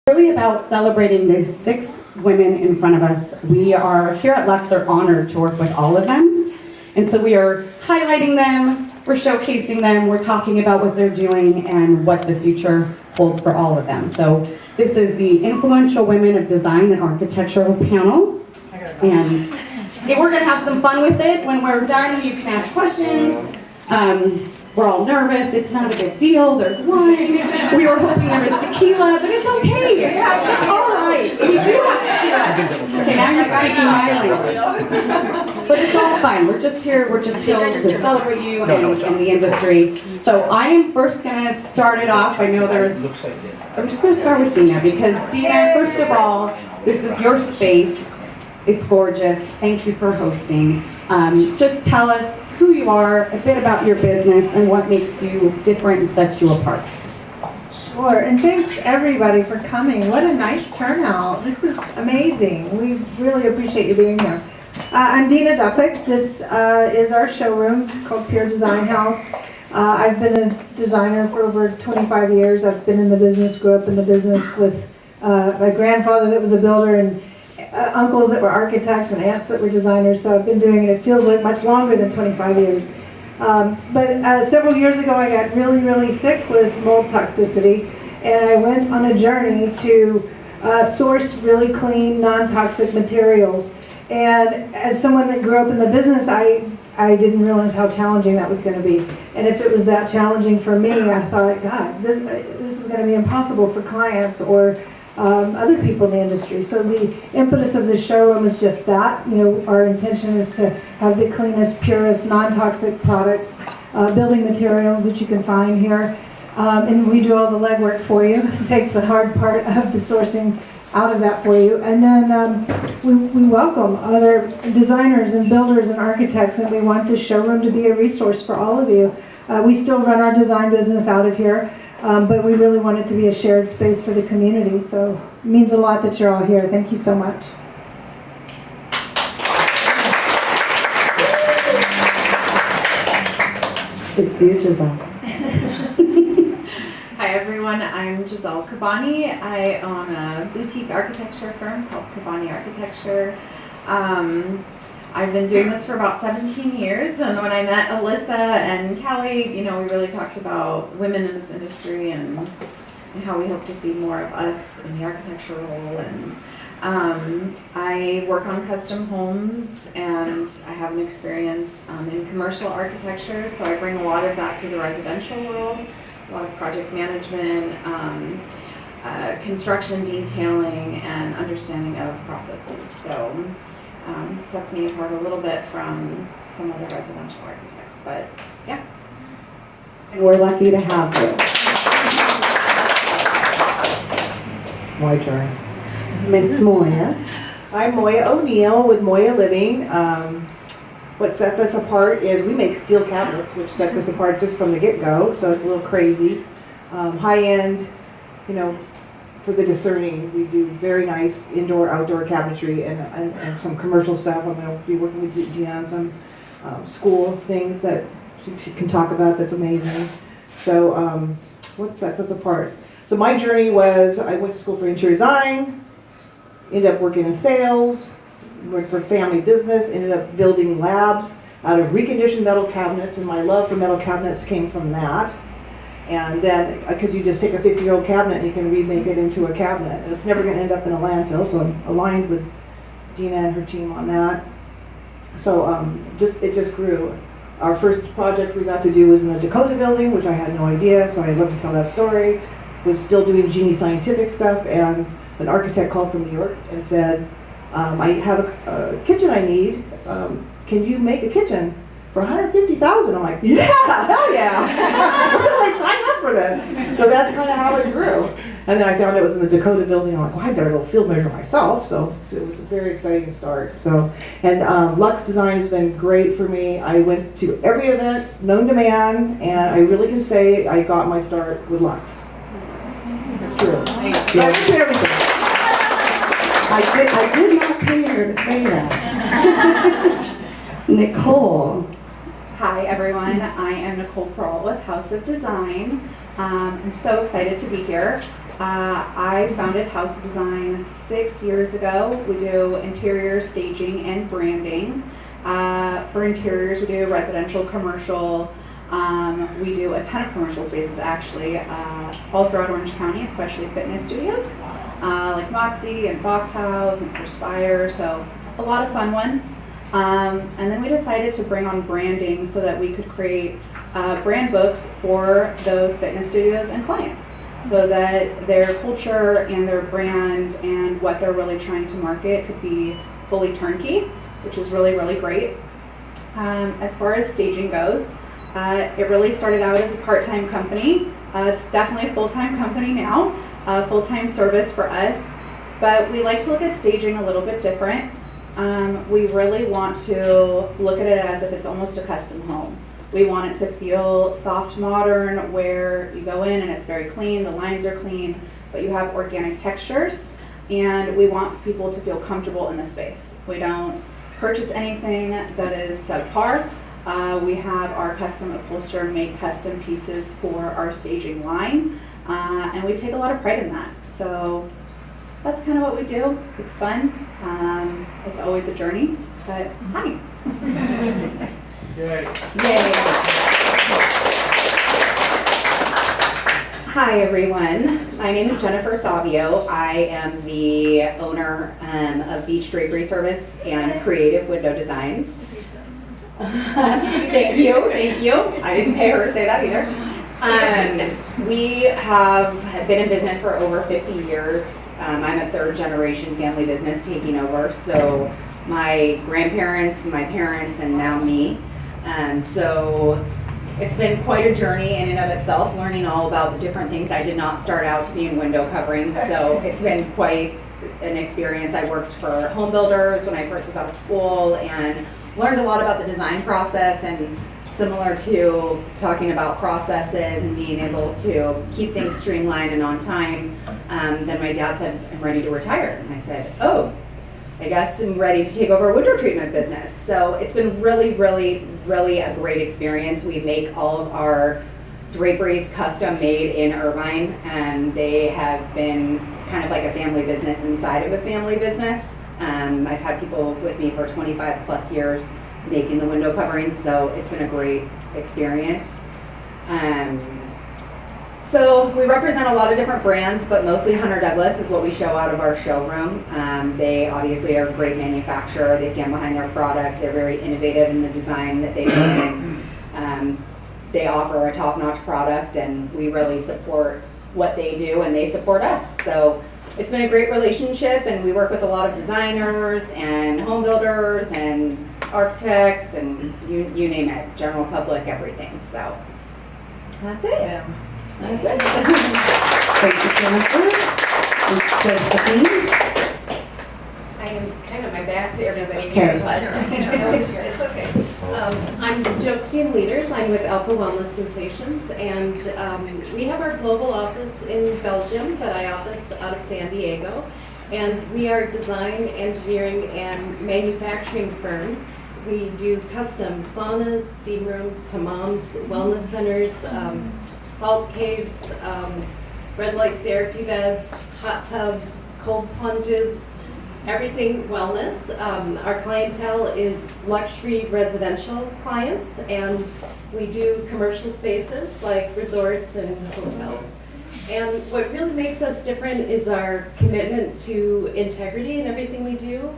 Really about celebrating the 6 women in front of us. We are here at Luxe are honored to work with all of them. And so we are highlighting them, we're showcasing them, we're talking about what they're doing and what the future holds for all of them. So this is the Influential Women of Design and Architectural panel. And we're gonna have some fun with it. When we're done, you can ask questions. We're all nervous, it's not a big deal, there's wine. We were hoping there was tequila, but it's okay. It's all right. We do have tequila. Okay, now you're speaking my language. But it's all fine. We're just here to celebrate you and the industry. So I am first gonna start it off. I'm just gonna start with Deana because Deana, first of all, this is your space. It's gorgeous. Thank you for hosting. Just tell us who you are, a bit about your business, and what makes you different and sets you apart. Sure, and thanks everybody for coming. What a nice turnout. This is amazing. We really appreciate you being here. I'm Deana Duffek. This is our showroom. It's called Pure Design House. I've been a designer for over 25 years. I've been in the business, grew up in the business with my grandfather that was a builder and uncles that were architects and aunts that were designers, so I've been doing it, it feels like much longer than 25 years. But several years ago I got really sick with mold toxicity, and I went on a journey to source really clean, non-toxic materials. And as someone that grew up in the business, I didn't realize how challenging that was going to be. And if it was that challenging for me, I thought, God, this is going to be impossible for clients or other people in the industry. So the impetus of this showroom is just that. You know, our intention is to have the cleanest, purest, non-toxic products, building materials that you can find here. And we do all the legwork for you, take the hard part of the sourcing out of that for you. And then we welcome other designers and builders and architects, and we want this showroom to be a resource for all of you. We still run our design business out of here. But we really want it to be a shared space for the community, so it means a lot that you're all here. Thank you so much. It's you, Giselle. Hi everyone, I'm Giselle Kabbany. I own a boutique architecture firm called Kabbany Architecture. I've been doing this for about 17 years, and when I met Alyssa and Callie, you know, we really talked about women in this industry and how we hope to see more of us in the architecture role. And I work on custom homes, and I have an experience in commercial architecture, so I bring a lot of that to the residential world, a lot of project management, construction detailing, and understanding of processes. So it sets me apart a little bit from some other residential architects, but yeah. And we're lucky to have you. It's my turn. Miss Moya. I'm Moya O'Neill with Moya Living. What sets us apart is we make steel cabinets, which sets us apart just from the get-go, so it's a little crazy. High-end, you know, for the discerning. We do very nice indoor, outdoor cabinetry and some commercial stuff. I'm going to be working with Deana on some school things that she can talk about that's amazing. So what sets us apart? So my journey was, I went to school for interior design, ended up working in sales, worked for family business, ended up building labs out of reconditioned metal cabinets, and my love for metal cabinets came from that. And then, because you just take a 50-year-old cabinet and you can remake it into a cabinet, and it's never going to end up in a landfill, so I'm aligned with Deana and her team on that. So it just grew. Our first project we got to do was in the Dakota building, which I had no idea, so I'd love to tell that story. Was still doing Genie Scientific stuff, and an architect called from New York and said, I have a kitchen I need. Can you make a kitchen for $150,000? I'm like, yeah, hell yeah. Where do I sign up for this? So that's kind of how it grew. And then I found it was in the Dakota building. I'm like, well, I better go field measure myself. So it was a very exciting start. So, and Luxe Design has been great for me. I went to every event known to man, and I really can say I got my start with Luxe. It's true. Yeah, I do everything. I did not pay her to say that. Nicole. Hi everyone, I am Nicole Perrault with Haus of Design. I'm so excited to be here. I founded Haus Design 6 years ago. We do interior staging and branding. For interiors, we do residential, commercial. We do a ton of commercial spaces actually, all throughout Orange County, especially fitness studios, like Moxie and Box House and Perspire, so it's a lot of fun ones. And then we decided to bring on branding so that we could create brand books for those fitness studios and clients, so that their culture and their brand and what they're really trying to market could be fully turnkey, which is really, really great. As far as staging goes, it really started out as a part-time company. It's definitely a full-time company now, full-time service for us, but we like to look at staging a little bit different. We really want to look at it as if it's almost a custom home. We want it to feel soft modern, where you go in and it's very clean, the lines are clean, but you have organic textures, and we want people to feel comfortable in the space. We don't purchase anything that is subpar. We have our custom upholsterer make custom pieces for our staging line, and we take a lot of pride in that. So that's kind of what we do. It's fun. It's always a journey, but hi. Yay. Yay. Hi everyone, my name is Jennifer Savio. I am the owner of Beach Drapery Service and Creative Window Designs. Thank you. I didn't pay her to say that either. We have been in business for over 50 years. I'm a third generation family business taking over, so my grandparents, my parents, and now me. So it's been quite a journey in and of itself, learning all about the different things. I did not start out to be in window coverings, so it's been quite an experience. I worked for home builders when I first was out of school and learned a lot about the design process, and similar to talking about processes and being able to keep things streamlined and on time. Then my dad said, I'm ready to retire. And I said, oh, I guess I'm ready to take over a window treatment business. So it's been really, really, really a great experience. We make all of our draperies custom made in Irvine, and they have been kind of like a family business inside of a family business. I've had people with me for 25 plus years making the window coverings, so it's been a great experience. So we represent a lot of different brands, but mostly Hunter Douglas is what we show out of our showroom. They obviously are a great manufacturer. They stand behind their product. They're very innovative in the design that they do. They offer a top-notch product, and we really support what they do, and they support us. So it's been a great relationship, and we work with a lot of designers and home builders and architects and you name it, general public, everything. So that's it. Yeah. That's it. Thank you, Jennifer. Josephine. I am kind of my back to everybody Okay. here, but it's okay. I'm Josephine Leaders. I'm with Alpha Wellness Sensations, and we have our global office in Belgium, but I office out of San Diego. And we are a design, engineering, and manufacturing firm. We do custom saunas, steam rooms, hammams, wellness centers, salt caves, red light therapy beds, hot tubs, cold plunges, everything wellness. Our clientele is luxury residential clients, and we do commercial spaces like resorts and hotels. And what really makes us different is our commitment to integrity in everything we do.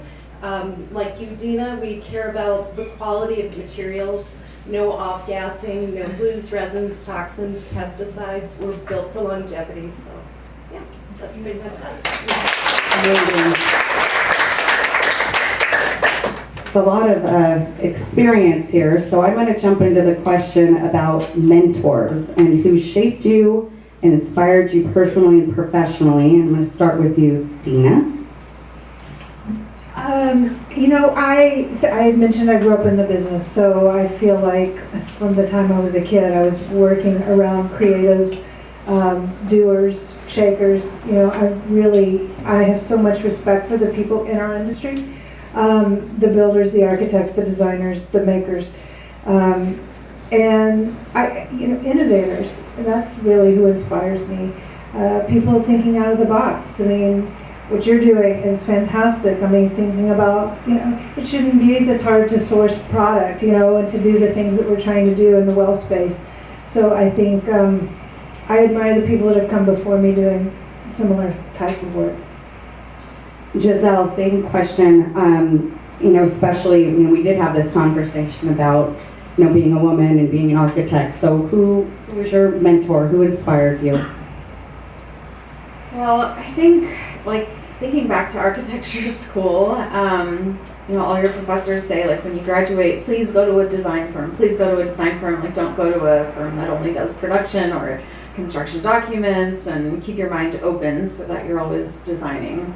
Like you, Deana, we care about the quality of materials, no off-gassing, no glues, resins, toxins, pesticides. We're built for longevity, so yeah, that's pretty much us. Amazing. It's a lot of experience here, so I'm going to jump into the question about mentors and who shaped you and inspired you personally and professionally. I'm going to start with you, Deana. You know, I had mentioned I grew up in the business, so I feel like from the time I was a kid, I was working around creatives, doers, shakers. You know, I have so much respect for the people in our industry, the builders, the architects, the designers, the makers, and innovators. And that's really who inspires me. people thinking out of the box. I mean, what you're doing is fantastic. I mean, thinking about, it shouldn't be this hard to source product, and to do the things that we're trying to do in the well space. So I think I admire the people that have come before me doing similar type of work. Giselle, same question. Especially, we did have this conversation about, being a woman and being an architect. So who was your mentor? Who inspired you? Well, I think, thinking back to architecture school, all your professors say, when you graduate, please go to a design firm. Please go to a design firm. Don't go to a firm that only does production or construction documents, and keep your mind open so that you're always designing,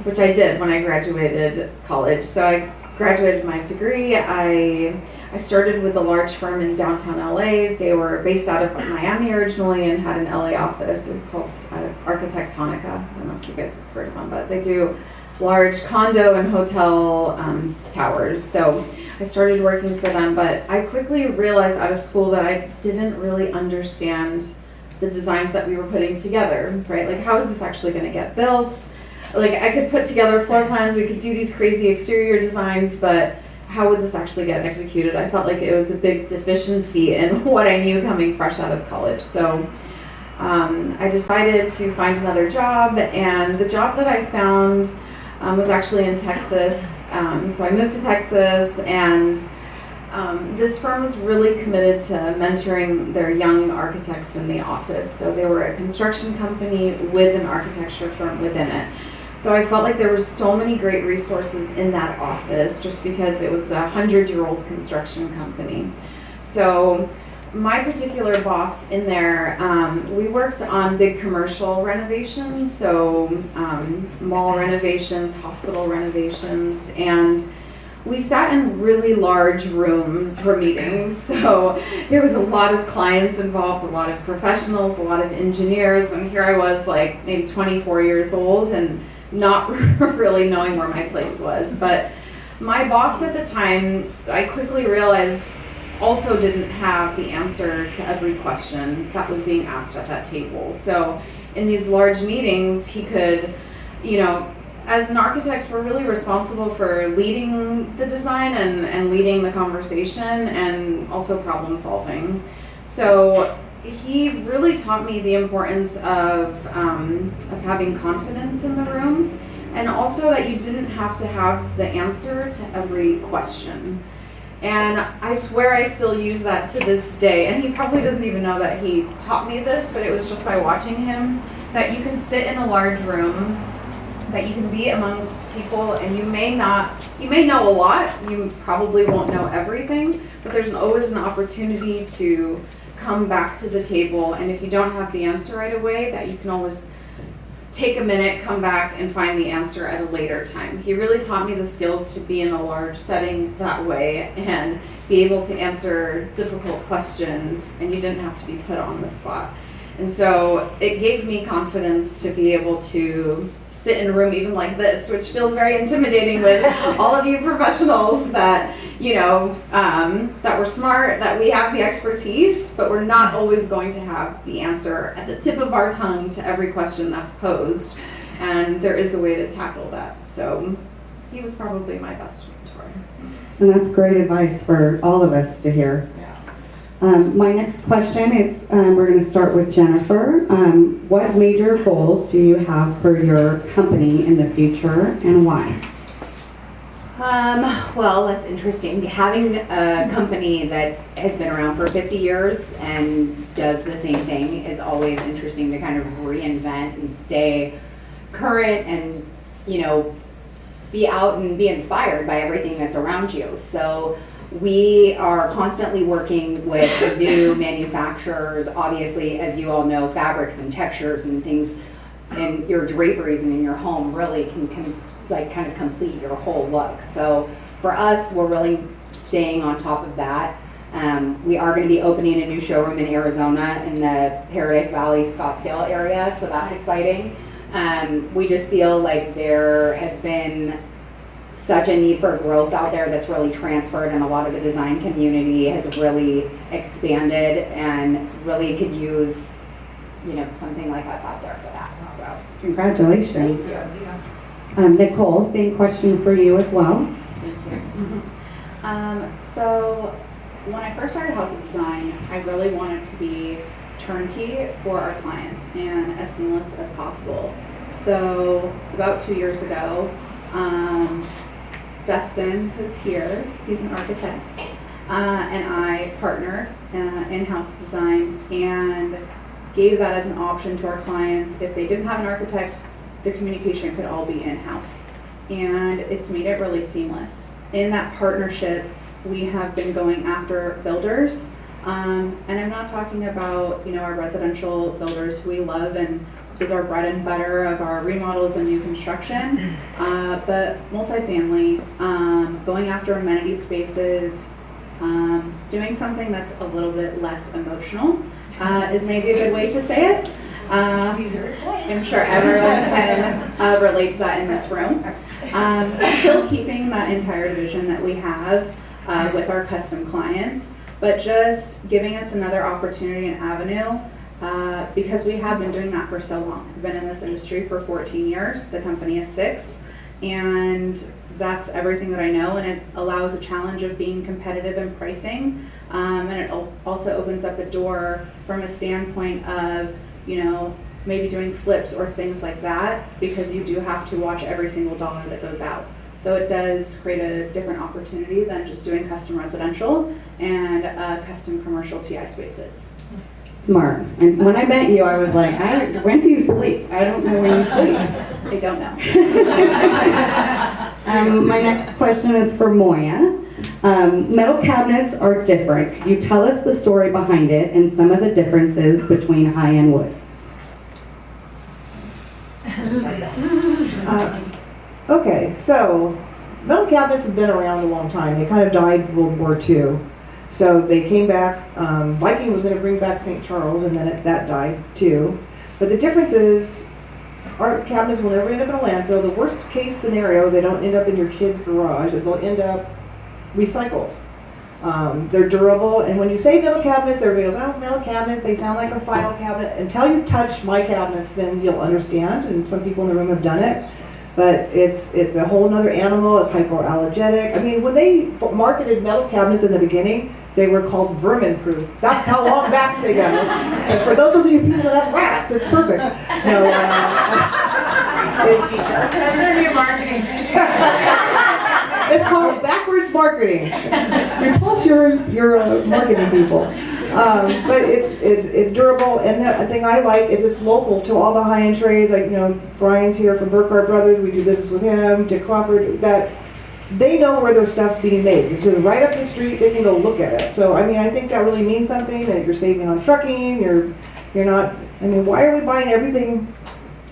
which I did when I graduated college. So I graduated my degree. I started with a large firm in downtown LA. They were based out of Miami originally and had an LA office. It was called Architectonica. I don't know if you guys have heard of them, but they do large condo and hotel towers. So I started working for them, but I quickly realized out of school that I didn't really understand the designs that we were putting together, right? How is this actually going to get built? I could put together floor plans, we could do these crazy exterior designs, but how would this actually get executed? I felt like it was a big deficiency in what I knew coming fresh out of college. So I decided to find another job, and the job that I found was actually in Texas. So I moved to Texas, and this firm was really committed to mentoring their young architects in the office. So they were a construction company with an architecture firm within it. So I felt like there were so many great resources in that office just because it was a 100-year-old construction company. So my particular boss in there, we worked on big commercial renovations, so mall renovations, hospital renovations, and we sat in really large rooms for meetings. So there was a lot of clients involved, a lot of professionals, a lot of engineers, and here I was maybe 24 years old and not really knowing where my place was. But my boss at the time, I quickly realized, also didn't have the answer to every question that was being asked at that table. So in these large meetings, he could, as an architect, we're really responsible for leading the design and leading the conversation and also problem solving. So he really taught me the importance of having confidence in the room, and also that you didn't have to have the answer to every question. And I swear I still use that to this day. And he probably doesn't even know that he taught me this, but it was just by watching him, that you can sit in a large room, that you can be amongst people, and you may know a lot, you probably won't know everything, but there's always an opportunity to come back to the table, and if you don't have the answer right away, that you can always take a minute, come back, and find the answer at a later time. He really taught me the skills to be in a large setting that way and be able to answer difficult questions, and you didn't have to be put on the spot. And so it gave me confidence to be able to sit in a room even like this, which feels very intimidating with all of you professionals that, that we're smart, that we have the expertise, but we're not always going to have the answer at the tip of our tongue to every question that's posed. And there is a way to tackle that. So he was probably my best mentor. And that's great advice for all of us to hear. My next question is, we're going to start with Jennifer. What major goals do you have for your company in the future, and why? Well, that's interesting. Having a company that has been around for 50 years and does the same thing is always interesting to kind of reinvent and stay current and, be out and be inspired by everything that's around you. So we are constantly working with new manufacturers. Obviously, as you all know, fabrics and textures and things in your draperies and in your home really can kind of complete your whole look. So for us, we're really staying on top of that. We are going to be opening a new showroom in Arizona in the Paradise Valley, Scottsdale area, so that's exciting. We just feel like there has been such a need for growth out there that's really transferred, and a lot of the design community has really expanded and really could use something like us out there for that. So Congratulations. Nicole, same question for you as well. So when I first started House of Design, I really wanted to be turnkey for our clients and as seamless as possible. So about 2 years ago, Dustin, who's here, he's an architect, and I partnered in House Design and gave that as an option to our clients. If they didn't have an architect, the communication could all be in-house. And it's made it really seamless. In that partnership, we have been going after builders, and I'm not talking about our residential builders who we love and is our bread and butter of our remodels and new construction, but multifamily, going after amenity spaces, doing something that's a little bit less emotional is maybe a good way to say it. I'm sure everyone can relate to that in this room. Still keeping that entire vision that we have with our custom clients, but just giving us another opportunity and avenue because we have been doing that for so long. We've been in this industry for 14 years. The company is 6, and that's everything that I know, and it allows a challenge of being competitive in pricing, and it also opens up a door from a standpoint of maybe doing flips or things like that, because you do have to watch every single dollar that goes out. So it does create a different opportunity than just doing custom residential and custom commercial TI spaces. Smart. And when I met you, I was like, when do you sleep? I don't know when you sleep. I don't know. My next question is for Moya. Metal cabinets are different. Could you tell us the story behind it and some of the differences between high-end wood? Okay, so metal cabinets have been around a long time. They kind of died in World War II. So they came back. Viking was going to bring back St. Charles, and then that died too. But the difference is our cabinets will never end up in a landfill. The worst case scenario, they don't end up in your kid's garage, is they'll end up recycled. They're durable, and when you say metal cabinets, everybody goes, oh, metal cabinets, they sound like a file cabinet. Until you touch my cabinets, then you'll understand, and some people in the room have done it. But it's a whole nother animal. It's hypoallergenic. I mean, when they marketed metal cabinets in the beginning, they were called vermin-proof. That's how long back they go. And for those of you people that have rats, it's perfect. No, That's our new marketing. it's called backwards marketing. Repulse your marketing people. But it's durable, and the thing I like is it's local to all the high-end trades. Like Brian's here from Burkhart Brothers. We do business with him. Dick Crawford. That they know where their stuff's being made. It's right up the street. They can go look at it. So I mean, I think that really means something. That you're saving on trucking. You're not. I mean, why are we buying everything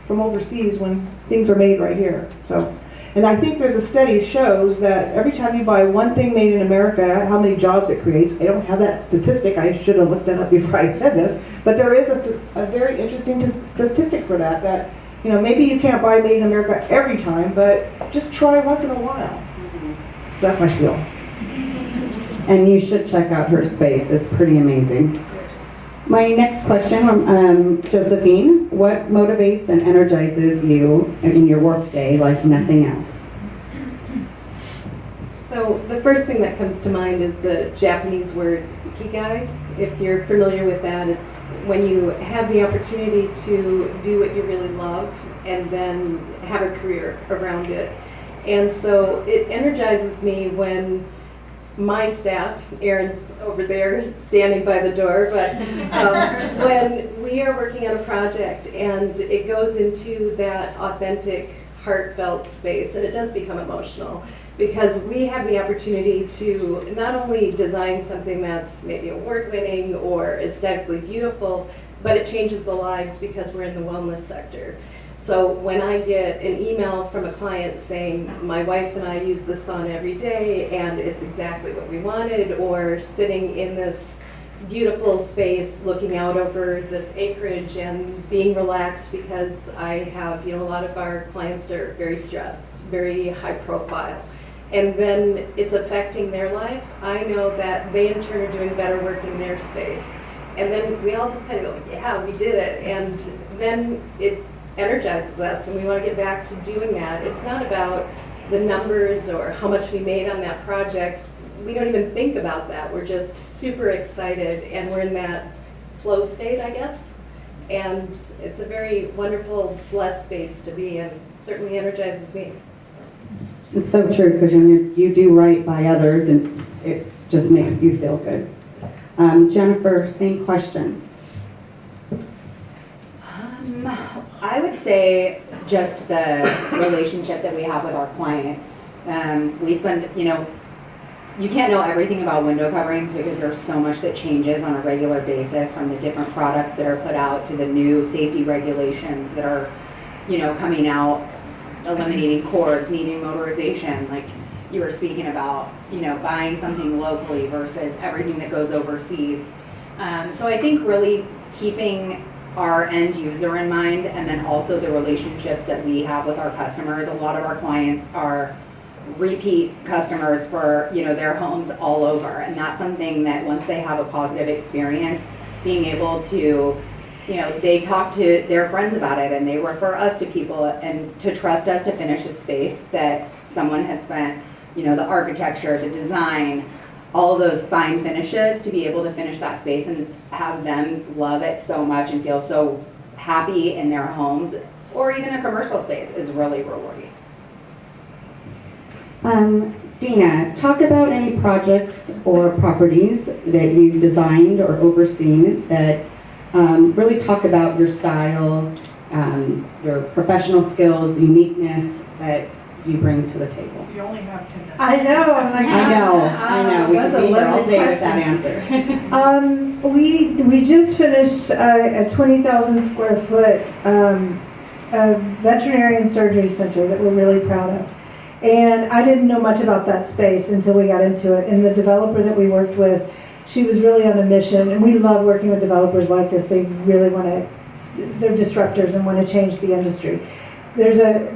from overseas when things are made right here? So. And I think there's a study shows that every time you buy one thing made in America, how many jobs it creates. I don't have that statistic. I should have looked that up before I said this. But there is a very interesting statistic for that. That maybe you can't buy made in America every time, but just try once in a while. So that's my spiel. And you should check out her space. It's pretty amazing. My next question, Josephine, what motivates and energizes you in your workday like nothing else? So the first thing that comes to mind is the Japanese word ikigai. If you're familiar with that, it's when you have the opportunity to do what you really love and then have a career around it. And so it energizes me when my staff, Erin's over there standing by the door, but when we are working on a project and it goes into that authentic, heartfelt space, and it does become emotional, because we have the opportunity to not only design something that's maybe award-winning or aesthetically beautiful, but it changes the lives because we're in the wellness sector. So when I get an email from a client saying, my wife and I use the sauna every day and it's exactly what we wanted, or sitting in this beautiful space looking out over this acreage and being relaxed because I have, a lot of our clients are very stressed, very high profile, and then it's affecting their life, I know that they in turn are doing better work in their space. And then we all just kind of go, yeah, we did it. And then it energizes us and we want to get back to doing that. It's not about the numbers or how much we made on that project. We don't even think about that. We're just super excited and we're in that flow state, I guess. And it's a very wonderful, blessed space to be in. Certainly energizes me. It's so true, because when you do right by others, and it just makes you feel good. Jennifer, same question. I would say just the relationship that we have with our clients. We spend, you can't know everything about window coverings because there's so much that changes on a regular basis, from the different products that are put out to the new safety regulations that are, coming out, eliminating cords, needing motorization, like you were speaking about, buying something locally versus everything that goes overseas. So I think really keeping our end user in mind, and then also the relationships that we have with our customers. A lot of our clients are repeat customers for their homes all over, and that's something that once they have a positive experience, being able to they talk to their friends about it and they refer us to people, and to trust us to finish a space that someone has spent the architecture, the design, all of those fine finishes, to be able to finish that space and have them love it so much and feel so happy in their homes, or even a commercial space, is really rewarding. Deana, talk about any projects or properties that you've designed or overseen that really talk about your style, your professional skills, uniqueness that you bring to the table. You only have 10 minutes. I know. I'm like, I know. We That's could a be here all loaded day with that question. answer. We just finished a 20,000 square foot veterinarian surgery center that we're really proud of. And I didn't know much about that space until we got into it. And the developer that we worked with, she was really on a mission. And we love working with developers like this. They really want to, they're disruptors and want to change the industry. There's a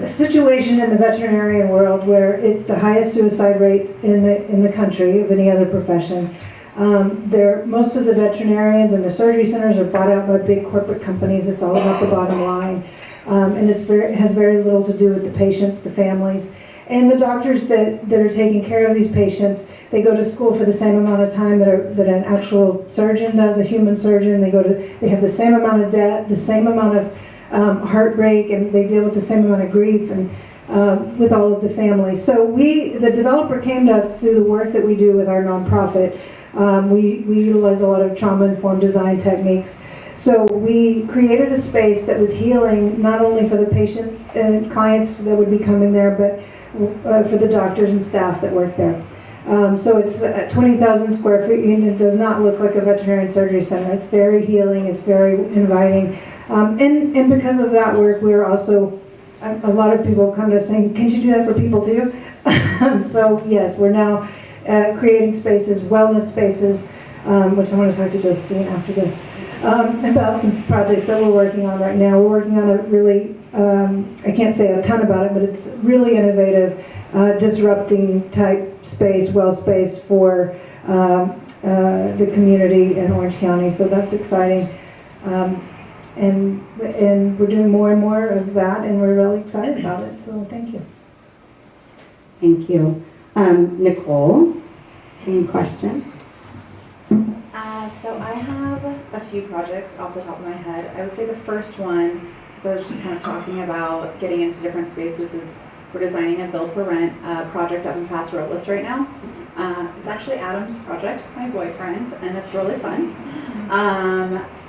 situation in the veterinarian world where it's the highest suicide rate in the country of any other profession. Most of the veterinarians and the surgery centers are bought out by big corporate companies. It's all about the bottom line. And it has very little to do with the patients, the families. And the doctors that are taking care of these patients, they go to school for the same amount of time that an actual surgeon does, a human surgeon. They have the same amount of debt, the same amount of heartbreak, and they deal with the same amount of grief and with all of the families. So the developer came to us through the work that we do with our nonprofit. We utilize a lot of trauma-informed design techniques. So we created a space that was healing not only for the patients and clients that would be coming there, but for the doctors and staff that work there. So it's 20,000 square feet, and it does not look like a veterinarian surgery center. It's very healing, it's very inviting. And because of that work, we're also, a lot of people come to us saying, can you do that for people too? So yes, we're now creating spaces, wellness spaces, which I want to talk to Josephine after this, about some projects that we're working on right now. We're working on a really, I can't say a ton about it, but it's really innovative, disrupting type space, well space for the community in Orange County. So that's exciting. And we're doing more and more of that, and we're really excited about it. So thank you. Thank you. Nicole, same question. So I have a few projects off the top of my head. I would say the first one, so I was just kind of talking about getting into different spaces, is we're designing a build for rent project up in Perrault right now. It's actually Adam's project, my boyfriend, and it's really fun.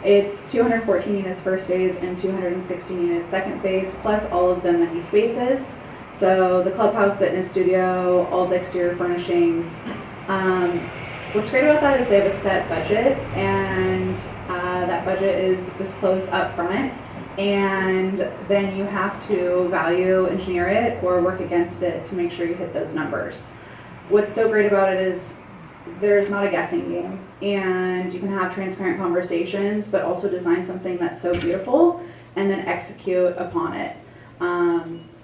It's 214 units first phase and 216 units second phase, plus all of the many spaces. So the clubhouse, fitness studio, all the exterior furnishings. What's great about that is they have a set budget, and that budget is disclosed up front, and then you have to value engineer it or work against it to make sure you hit those numbers. What's so great about it is there's not a guessing game, and you can have transparent conversations, but also design something that's so beautiful and then execute upon it.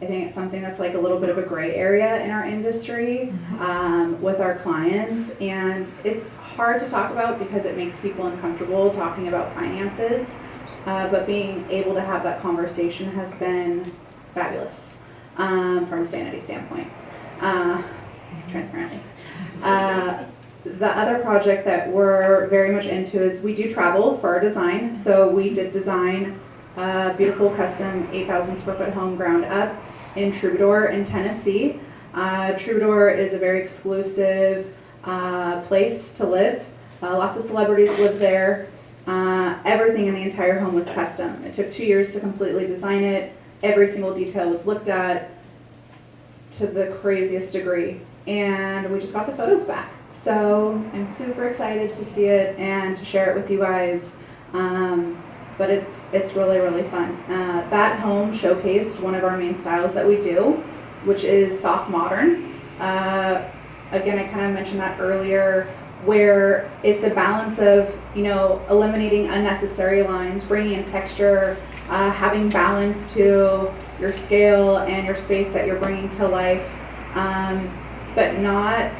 I think it's something that's like a little bit of a gray area in our industry with our clients, and it's hard to talk about because it makes people uncomfortable talking about finances, but being able to have that conversation has been fabulous from a sanity standpoint, transparently. The other project that we're very much into is we do travel for our design. So we did design a beautiful custom 8,000 square foot home ground up in Troubadour in Tennessee. Troubadour is a very exclusive place to live. Lots of celebrities live there. Everything in the entire home was custom. It took 2 years to completely design it. Every single detail was looked at to the craziest degree. And we just got the photos back. So I'm super excited to see it and to share it with you guys. But it's really, really fun. That home showcased one of our main styles that we do, which is soft modern. Again, I kind of mentioned that earlier, where it's a balance of, eliminating unnecessary lines, bringing in texture, having balance to your scale and your space that you're bringing to life, but not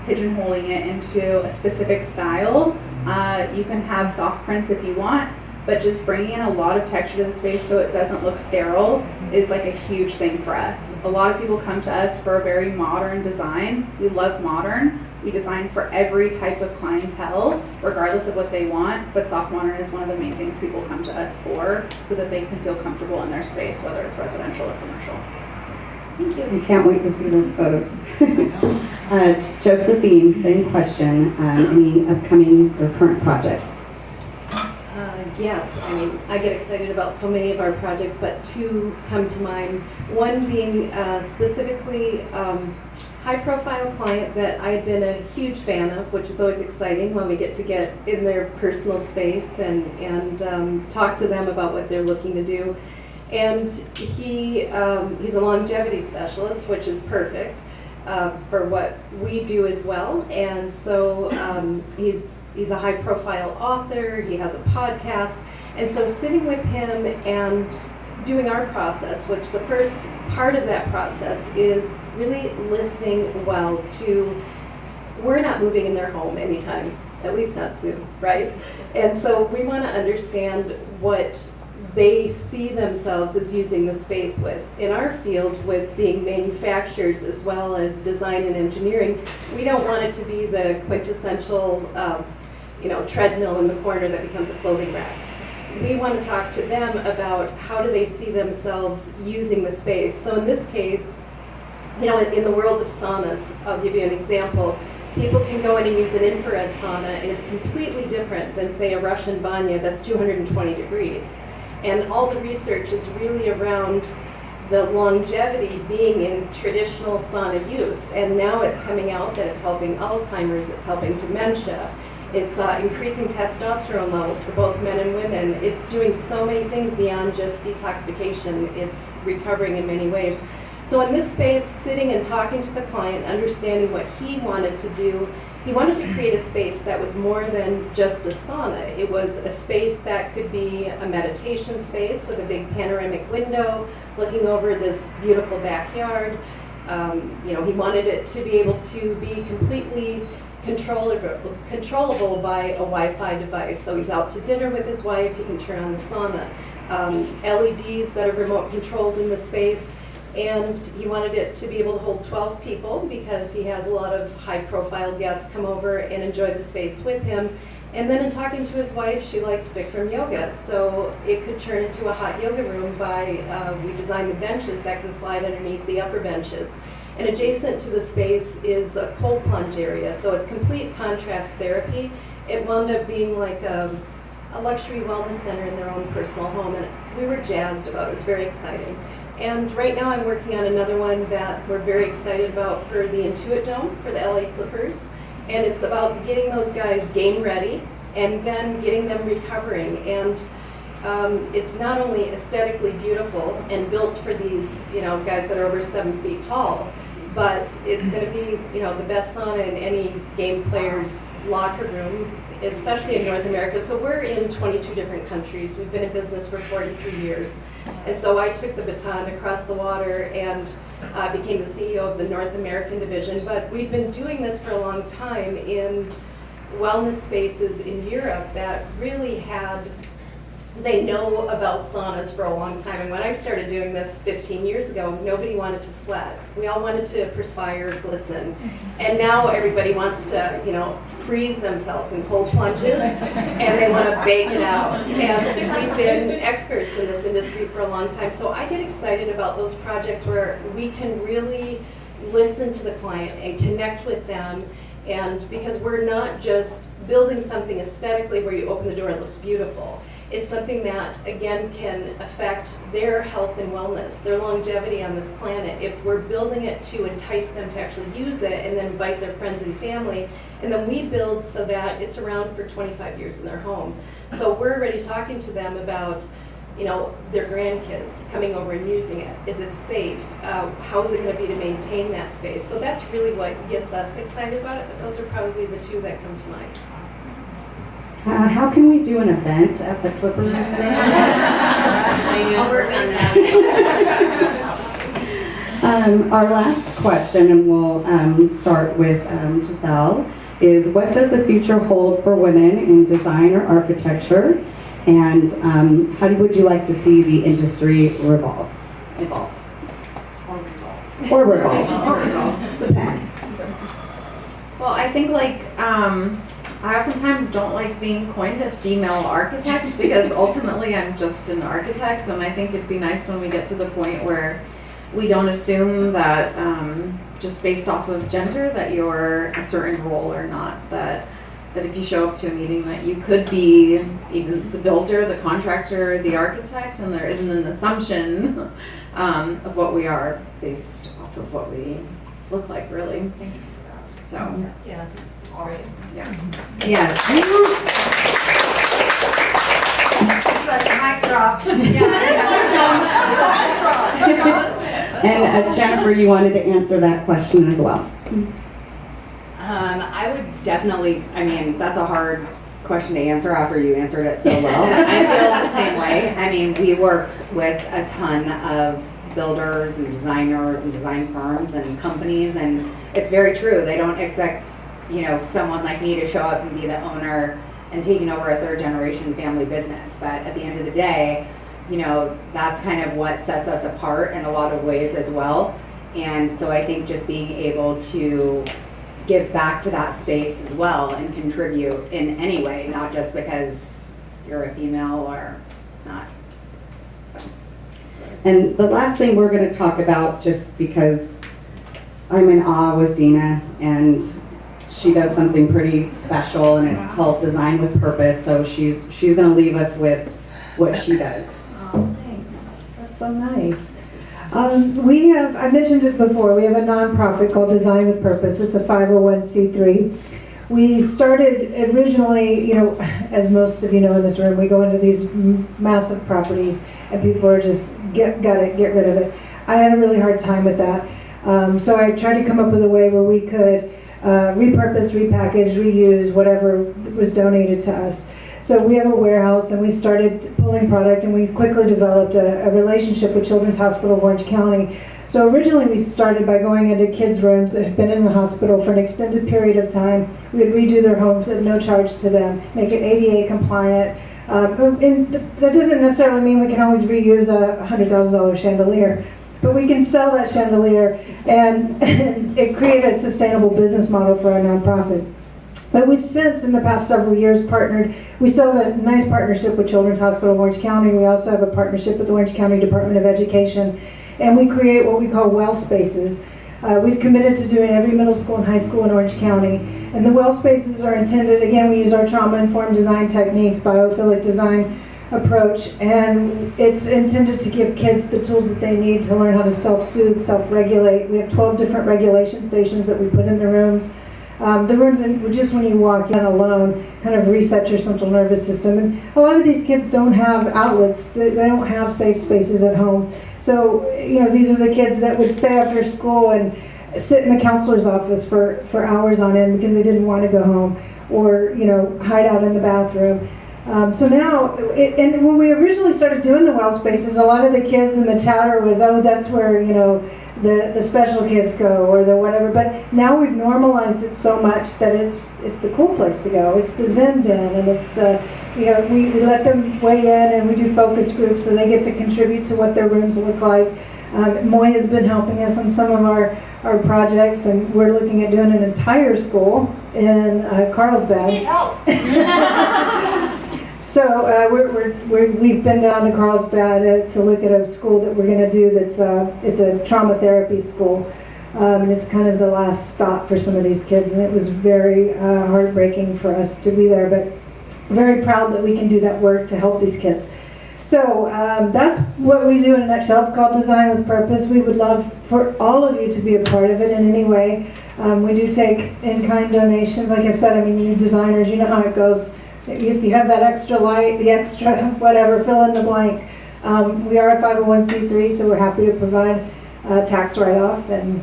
pigeonholing it into a specific style. You can have soft prints if you want, but just bringing in a lot of texture to the space so it doesn't look sterile is like a huge thing for us. A lot of people come to us for a very modern design. We love modern. We design for every type of clientele, regardless of what they want, but soft modern is one of the main things people come to us for so that they can feel comfortable in their space, whether it's residential or commercial. Thank you. I can't wait to see those photos. Josephine, same question. Any upcoming or current projects? Yes, I get excited about so many of our projects, but two come to mind. One being specifically high-profile client that I've been a huge fan of, which is always exciting when we get in their personal space and talk to them about what they're looking to do. And he's a longevity specialist, which is perfect for what we do as well. And so he's a high-profile author. He has a podcast. And so sitting with him and doing our process, which the first part of that process is really listening well to, we're not moving in their home anytime, at least not soon, right? And so we want to understand what they see themselves as using the space with. In our field, with being manufacturers as well as design and engineering, we don't want it to be the quintessential treadmill in the corner that becomes a clothing rack. We want to talk to them about how do they see themselves using the space. So in this case, in the world of saunas, I'll give you an example. People can go in and use an infrared sauna, and it's completely different than, say, a Russian banya that's 220 degrees. And all the research is really around the longevity being in traditional sauna use. And now it's coming out that it's helping Alzheimer's, it's helping dementia, it's increasing testosterone levels for both men and women. It's doing so many things beyond just detoxification. It's recovering in many ways. So in this space, sitting and talking to the client, understanding what he wanted to do, he wanted to create a space that was more than just a sauna. It was a space that could be a meditation space with a big panoramic window looking over this beautiful backyard. He wanted it to be able to be completely controllable by a Wi-Fi device. So he's out to dinner with his wife, he can turn on the sauna. LEDs that are remote controlled in the space. And he wanted it to be able to hold 12 people because he has a lot of high-profile guests come over and enjoy the space with him. And then in talking to his wife, she likes Bikram yoga, so it could turn into a hot yoga room we designed the benches that can slide underneath the upper benches. And adjacent to the space is a cold plunge area, so it's complete contrast therapy. It wound up being like a luxury wellness center in their own personal home, and we were jazzed about it. It was very exciting. And right now I'm working on another one that we're very excited about for the Intuit Dome for the LA Clippers. And it's about getting those guys game ready and then getting them recovering. And it's not only aesthetically beautiful and built for these guys that are over 7 feet tall, but it's going to be the best sauna in any game player's locker room, especially in North America. So we're in 22 different countries. We've been in business for 43 years. And so I took the baton across the water and became the CEO of the North American division. But we've been doing this for a long time in wellness spaces in Europe that really they know about saunas for a long time. And when I started doing this 15 years ago, nobody wanted to sweat. We all wanted to perspire, glisten. And now everybody wants to, freeze themselves in cold plunges, and they want to bake it out. And we've been experts in this industry for a long time. So I get excited about those projects where we can really listen to the client and connect with them. And because we're not just building something aesthetically where you open the door and it looks beautiful. It's something that, again, can affect their health and wellness, their longevity on this planet. If we're building it to entice them to actually use it and then invite their friends and family, and then we build so that it's around for 25 years in their home. So we're already talking to them about, their grandkids coming over and using it. Is it safe? How is it going to be to maintain that space? So that's really what gets us excited about it, but those are probably the two that come to mind. How can we do an event at the Clippers thing? I'll work on that. Our last question, and we'll start with Giselle, is what does the future hold for women in design or architecture? And how would you like to see the industry evolve? Or revolve. Depends. Well, I think I oftentimes don't like being coined a female architect because ultimately I'm just an architect, and I think it'd be nice when we get to the point where we don't assume that just based off of gender that you're a certain role or not, that if you show up to a meeting that you could be even the builder, the contractor, the architect, and there isn't an assumption of what we are based off of what we look like, really. So, Yeah. awesome. Yeah. Yes. Mic drop. And Jennifer, you wanted to answer that question as well. I would definitely, that's a hard question to answer after you answered it so well. I feel the same way. We work with a ton of builders and designers and design firms and companies, and it's very true. They don't expect, someone like me to show up and be the owner and taking over a third generation family business. But at the end of the day, that's kind of what sets us apart in a lot of ways as well. And so I think just being able to give back to that space as well and contribute in any way, not just because you're a female or not. So, And the last thing we're going to talk about, just because I'm in awe with Deana, and she does something pretty special, and it's called Design with Purpose. So she's going to leave us with what she does. Oh, thanks. That's so nice. I mentioned it before, we have a nonprofit called Design with Purpose. It's a 501c3. We started originally, as most of you know in this room, we go into these massive properties and people are just, get rid of it. I had a really hard time with that. So I tried to come up with a way where we could repurpose, repackage, reuse whatever was donated to us. So we have a warehouse, and we started pulling product, and we quickly developed a relationship with Children's Hospital of Orange County. So originally we started by going into kids' rooms that had been in the hospital for an extended period of time. We would redo their homes at no charge to them, make it ADA compliant. And that doesn't necessarily mean we can always reuse a $100,000 chandelier, but we can sell that chandelier and it create a sustainable business model for our nonprofit. But we've since, in the past several years, partnered. We still have a nice partnership with Children's Hospital of Orange County. We also have a partnership with the Orange County Department of Education. And we create what we call well spaces. We've committed to doing every middle school and high school in Orange County. And the well spaces are intended, again, we use our trauma-informed design techniques, biophilic design approach. And it's intended to give kids the tools that they need to learn how to self-soothe, self-regulate. We have 12 different regulation stations that we put in the rooms. The rooms, just when you walk in alone, kind of reset your central nervous system. And a lot of these kids don't have outlets. They don't have safe spaces at home. So, these are the kids that would stay after school and sit in the counselor's office for hours on end because they didn't want to go home. or hide out in the bathroom. So now, and when we originally started doing the well spaces, a lot of the kids in the chatter was, oh, that's where, the special kids go or the whatever. But now we've normalized it so much that it's the cool place to go. It's the Zen den, and it's the, we let them weigh in, and we do focus groups so they get to contribute to what their rooms look like. Moya's been helping us on some of our projects, and we're looking at doing an entire school in Carlsbad. Need help. So we've been down to Carlsbad to look at a school that we're going to do that's it's a trauma therapy school, and it's kind of the last stop for some of these kids, and it was very heartbreaking for us to be there, but very proud that we can do that work to help these kids. So that's what we do in a nutshell. It's called Design with Purpose. We would love for all of you to be a part of it in any way. We do take in-kind donations. Like I said, you designers, you know how it goes. If you have that extra light, the extra whatever, fill in the blank. We are a 501c3, so we're happy to provide tax write-off and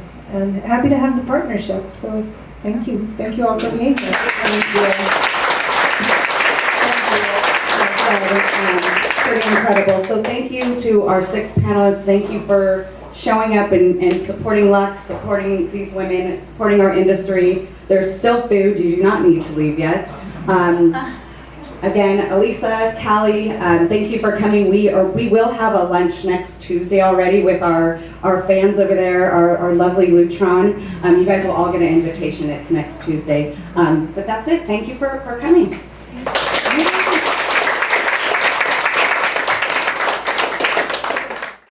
happy to have the partnership. So thank you. Thank you all for being here. Thank you. Pretty incredible. So thank you to our 6 panelists. Thank you for showing up and supporting Luxe, supporting these women, supporting our industry. There's still food. You do not need to leave yet. Again, Elisa, Callie, thank you for coming. We will have a lunch next Tuesday already with our fans over there, our lovely Lutron. You guys will all get an invitation. It's next Tuesday. But that's it. Thank you for coming.